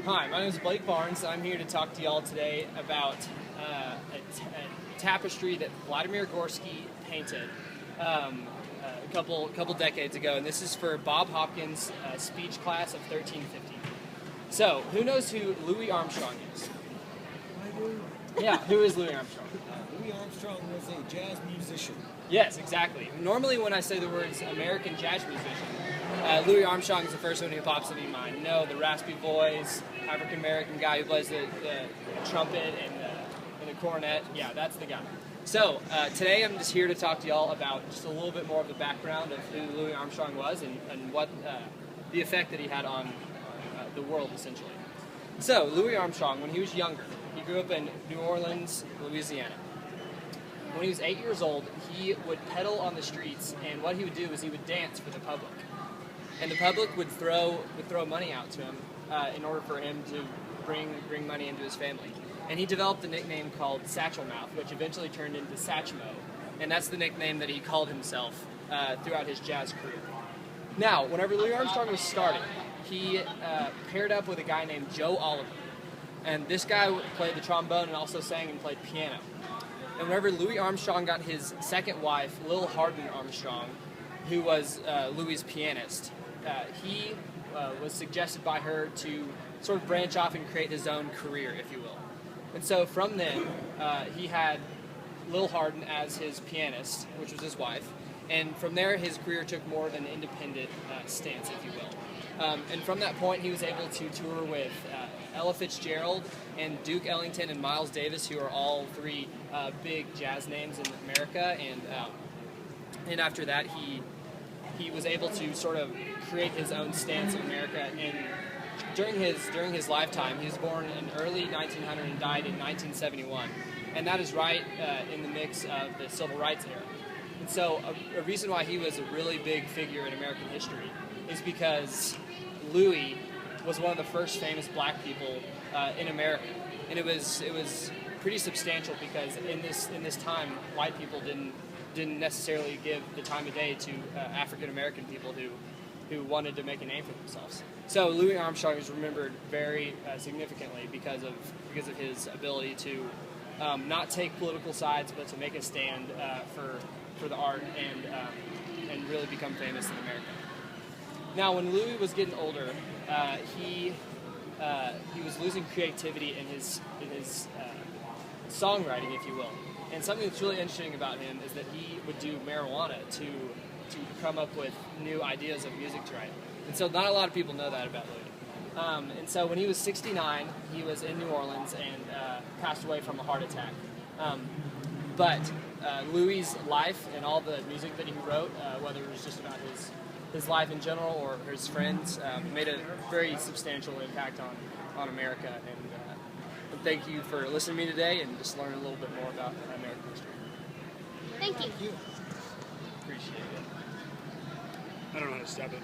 Hi, my name is Blake Barnes. I'm here to talk to y'all today about a tapestry that Vladimir Gorsky painted a couple decades ago, and this is for Bob Hopkins' speech class of 1350. So, who knows who Louis Armstrong is? I do. Yeah, who is Louis Armstrong? Louis Armstrong was a jazz musician. Yes, exactly. Normally when I say the words American jazz musician, Louis Armstrong is the first one who pops into my mind. No, the raspy voice, African-American guy who plays the trumpet and the cornet. Yeah, that's the guy. So, today I'm just here to talk to y'all about just a little bit more of the background of who Louis Armstrong was and what the effect that he had on the world, essentially. So, Louis Armstrong, when he was younger, he grew up in New Orleans, Louisiana. When he was 8 years old, he would pedal on the streets, and what he would do is he would dance for the public. And the public would throw money out to him in order for him to bring money into his family. And he developed a nickname called Satchel Mouth, which eventually turned into Satchmo. And that's the nickname that he called himself throughout his jazz career. Now, whenever Louis Armstrong was starting, he paired up with a guy named Joe Oliver. And this guy played the trombone and also sang and played piano. And whenever Louis Armstrong got his second wife, Lil Hardin Armstrong, who was Louis' pianist, he was suggested by her to sort of branch off and create his own career, if you will. And so from then, he had Lil Hardin as his pianist, which was his wife. And from there, his career took more of an independent stance, if you will. And from that point, he was able to tour with Ella Fitzgerald and Duke Ellington and Miles Davis, who are all three big jazz names in America. And after that, he was able to sort of create his own stance in America. And during his lifetime, he was born in early 1900 and died in 1971, and that is right in the mix of the Civil Rights era. And so, a reason why he was a really big figure in American history is because Louis was one of the first famous black people in America, and it was pretty substantial because in this time, white people didn't necessarily give the time of day to African American people who wanted to make a name for themselves. So Louis Armstrong is remembered very significantly because of his ability to not take political sides, but to make a stand for the art and really become famous in America. Now, when Louis was getting older, he was losing creativity in his songwriting, if you will. And something that's really interesting about him is that he would do marijuana to come up with new ideas of music to write. And so not a lot of people know that about Louis. And so when he was 69, he was in New Orleans and passed away from a heart attack. But Louis' life and all the music that he wrote, whether it was just about his life in general or his friends, made a very substantial impact on America. And thank you for listening to me today and just learn a little bit more about American history. Thank you. Appreciate it. I don't know how to stop it.